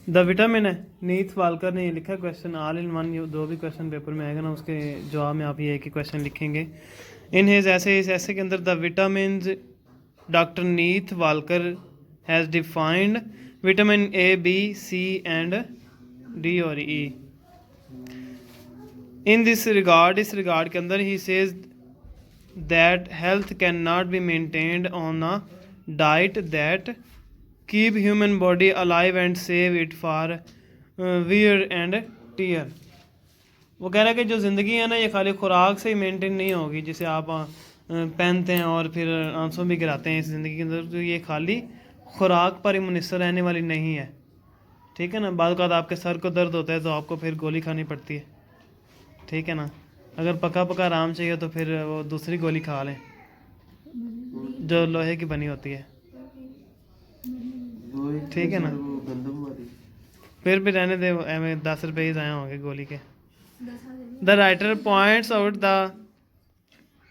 The vitamin है, नीथ Walker ने ये लिखा क्वेश्चन ऑल इन वन। जो भी क्वेश्चन पेपर में आएगा ना उसके जवाब में आप ये एक ही क्वेश्चन लिखेंगे। इन हिज ऐसे इस ऐसे के अंदर the vitamin doctor Neith Walker has defined vitamin A B C and D और ई। इन दिस रिगार्ड, इस रिगार्ड के अंदर ही says that health can not be maintained on a diet that keep human body alive and save it for wear and tear. वो कह रहा है कि जो ज़िंदगी है ना ये खाली खुराक से ही मेंटेन नहीं होगी, जिसे आप पहनते हैं और फिर आंसू भी गिराते हैं इस ज़िंदगी के अंदर, तो ये खाली खुराक पर ही मुनसर रहने वाली नहीं है। ठीक है ना, बाद वक़्त आपके सर को दर्द होता है तो आपको फिर गोली खानी पड़ती है। ठीक है ना, अगर पका पका आराम चाहिए तो फिर वो दूसरी गोली खा लें जो लोहे की बनी होती है। ठीक है ना, फिर भी रहने दे, एवं 10 रुपये ही ज़ाया होंगे गोली के। The writer points out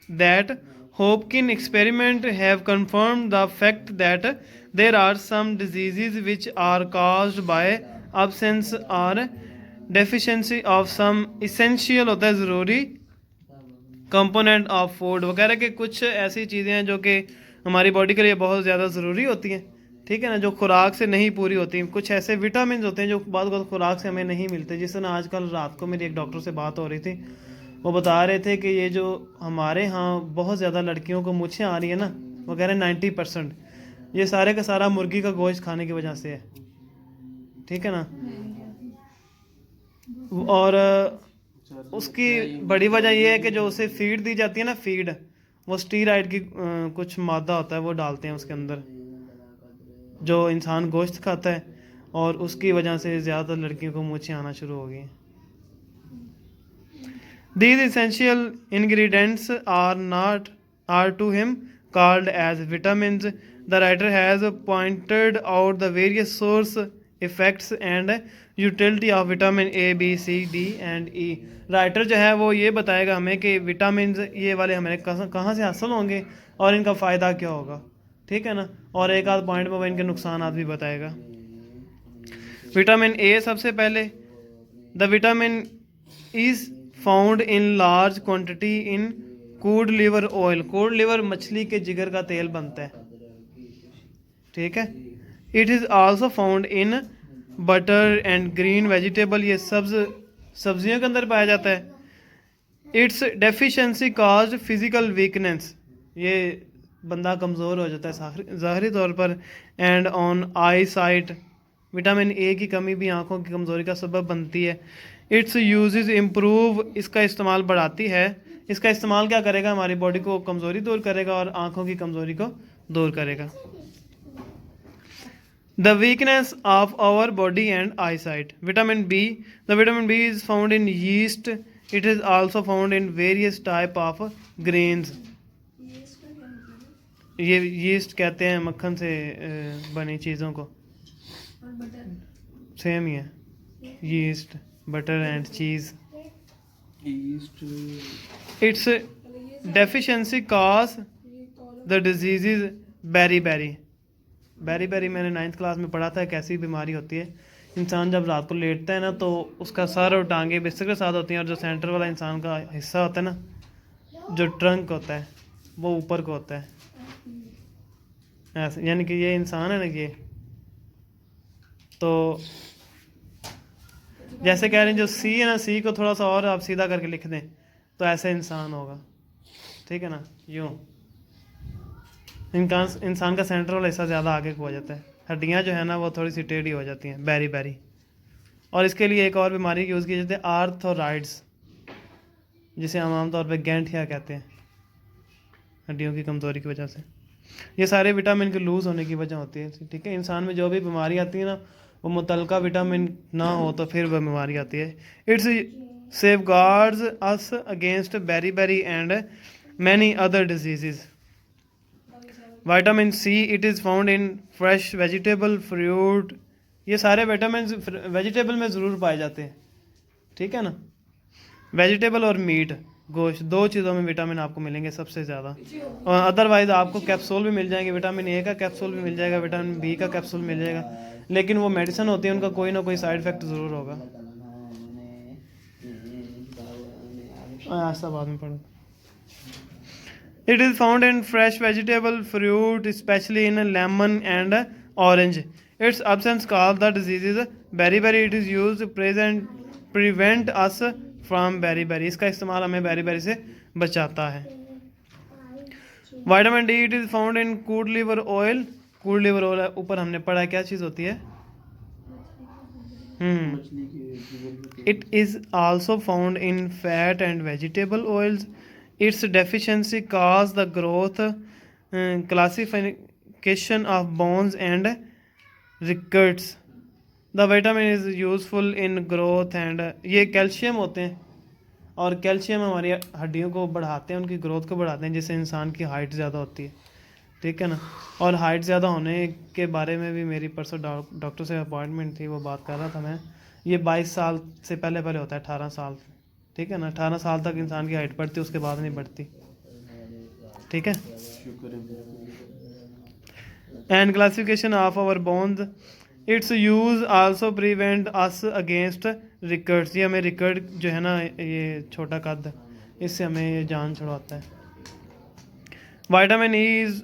that Hopkins experiment have confirmed the fact that there are some diseases which are caused by absence or deficiency of some essential होता है ज़रूरी कंपोनेंट ऑफ फूड। वगैरह के कुछ ऐसी चीज़ें हैं जो कि हमारी बॉडी के लिए बहुत ज़्यादा ज़रूरी होती हैं। ठीक है ना, जो खुराक से नहीं पूरी होती। कुछ ऐसे विटामिन होते हैं जो बाद खुराक से हमें नहीं मिलते। जिस तरह आजकल रात को मेरी एक डॉक्टर से बात हो रही थी, वो बता रहे थे कि ये जो हमारे यहाँ बहुत ज़्यादा लड़कियों को मुझे आ रही है ना, वो कह रहे हैं 90% ये सारे का सारा मुर्गी का गोश्त खाने की वजह से है। ठीक है ना, और उसकी बड़ी वजह ये है कि जो उसे फीड दी जाती है ना, फीड, वो स्टीराइड की कुछ मादा होता है वो डालते हैं उसके अंदर, जो इंसान गोश्त खाता है, और उसकी वजह से ज़्यादातर लड़कियों को मूछें आना शुरू हो गई। These essential ingredients are to him called as vitamins. The writer has pointed out the various source, effects and utility of vitamin A, B, C, D and E. Writer जो है वो ये बताएगा हमें कि विटामिन ये वाले हमें कहाँ से हासिल होंगे और इनका फ़ायदा क्या होगा। ठीक है ना, और एक आध पॉइंट में वो इनके नुकसान भी बताएगा। विटामिन ए सबसे पहले, the vitamin is found in large quantity in could liver oil. Could liver मछली के जिगर का तेल बनता है। ठीक है, it is also found in butter and green vegetable. ये सब्जियों के अंदर पाया जाता है। It's deficiency cause physical weakness, ये बंदा कमज़ोर हो जाता है ज़ाहरी तौर पर। And on I site, vitamin A की कमी भी आँखों की कमज़ोरी का सबब बनती है। इट्स यूजेस इम्प्रूव, इसका इस्तेमाल बढ़ाती है। इसका इस्तेमाल क्या करेगा, हमारी बॉडी को कमज़ोरी दूर करेगा और आँखों की कमज़ोरी को दूर करेगा। The weakness of our body and eyesight, vitamin B, the vitamin B is found in yeast. It is also found in various type of grains. ये यीस्ट कहते हैं मक्खन से बनी चीज़ों को, सेम ही है, yeast, butter and cheese. Its deficiency cause the disease berry berry. Berry berry मैंने 9th क्लास में पढ़ा था, एक ऐसी बीमारी होती है, इंसान जब रात को लेटता है ना तो उसका सर और टांगे बिस्तर के साथ होती हैं, और जो सेंटर वाला इंसान का हिस्सा होता है ना, जो ट्रंक होता है, वो ऊपर को होता है ऐसे। यानी कि ये इंसान है ना, ये तो जैसे कह रहे हैं जो सी है ना, सी को थोड़ा सा और आप सीधा करके लिख दें तो ऐसे इंसान होगा। ठीक है ना, यूँ इंसान का सेंटर वाला हिस्सा ज़्यादा आगे को हो जाता है, हड्डियाँ जो है ना वो थोड़ी सी टेढ़ी हो जाती हैं, बेरी बेरी। और इसके लिए एक और बीमारी यूज़ की जाती है, आर्थराइड्स, जिसे हम आमतौर पर गैंठिया कहते हैं, हड्डियों की कमज़ोरी की वजह से। ये सारे विटामिन के लूज़ होने की वजह होती है। ठीक है, इंसान में जो भी बीमारी आती है ना, वो मुतलका विटामिन ना हो तो फिर वह बीमारी आती है। Its safeguards us against beriberi and many other disease. Vitamin C, it is found in fresh vegetable, fruit. ये सारे विटामिन वेजिटेबल में ज़रूर पाए जाते हैं। ठीक है ना, वेजिटेबल और मीट, गोश्त, दो चीज़ों में विटामिन आपको मिलेंगे सबसे ज़्यादा। और अदरवाइज़ आपको कैप्सूल भी मिल जाएंगे, विटामिन ए का कैप्सूल भी मिल जाएगा, विटामिन बी का कैप्सूल मिल जाएगा, लेकिन वो मेडिसिन होती है, उनका कोई ना कोई साइड इफेक्ट ज़रूर होगा। ऐसा बाद में पढ़ो। It is found in fresh vegetable, fruit, especially in lemon and orange. Its absence causes the diseases beriberi. It is used to prevent us from beriberi. इसका इस्तेमाल हमें beriberi से बचाता है। Vitamin D, it is found in cod liver oil. Cod liver oil ऊपर हमने पढ़ा है क्या चीज़ होती है। It is also found in fat and vegetable oils. Its deficiency causes the growth, classification of bones and rickets. The vitamin is useful in growth and ये calcium होते हैं, और कैल्शियम हमारी हड्डियों को बढ़ाते हैं, उनकी ग्रोथ को बढ़ाते हैं, जिससे इंसान की हाइट ज़्यादा होती है, ठीक है ना। और हाइट ज़्यादा होने के बारे में भी मेरी परसों डॉक्टर से अपॉइंटमेंट थी, वो बात कर रहा था मैं। ये 22 साल से पहले पहले होता है, 18 साल, ठीक है ना। 18 साल तक इंसान की हाइट बढ़ती है, उसके बाद नहीं बढ़ती, ठीक है। And classification of our bones, its use also prevent us against rickets. ये हमें रिकट जो है ना, ये छोटा कद, इससे हमें ये जान छुड़वाता है। Vitamin E is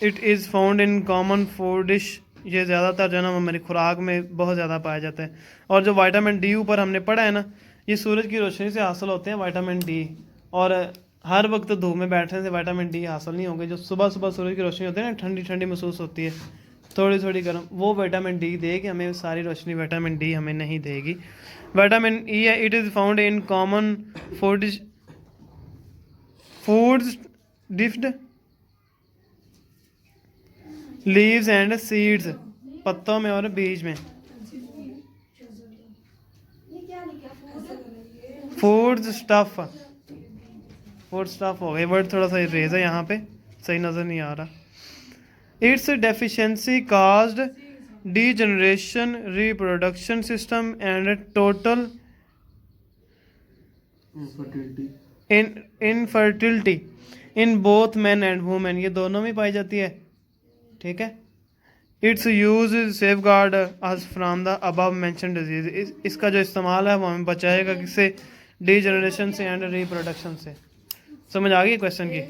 it is found in common food dish. ये ज़्यादातर जो है ना हमारी खुराक में बहुत ज़्यादा पाया जाता है। और जो विटामिन डी ऊपर हमने पढ़ा है ना, ये सूरज की रोशनी से हासिल होते हैं विटामिन डी, और हर वक्त धूप में बैठने से विटामिन डी हासिल नहीं होंगे। जो सुबह सुबह सूरज की रोशनी होती है ना, ठंडी ठंडी महसूस होती है, थोड़ी थोड़ी गर्म, वो विटामिन डी देगी हमें, सारी रोशनी विटामिन डी हमें नहीं देगी। विटामिन ई है, it is found in common foods डिफ्ड लीव्स एंड सीड्स, पत्तों में और बीज में। फूड स्टफ हो गए, वर्ड थोड़ा सा रेज है यहाँ पे, सही नज़र नहीं आ रहा। It's deficiency caused degeneration, reproduction system and total infertility in both man and women. ये दोनों में पाई जाती है, ठीक है। It's use safe guard us from the above mention disease. इसका जो इस्तेमाल है वो हमें बचाएगा किससे, डी जनरेशन से एंड रिप्रोडक्शन से। समझ आ गई क्वेश्चन की।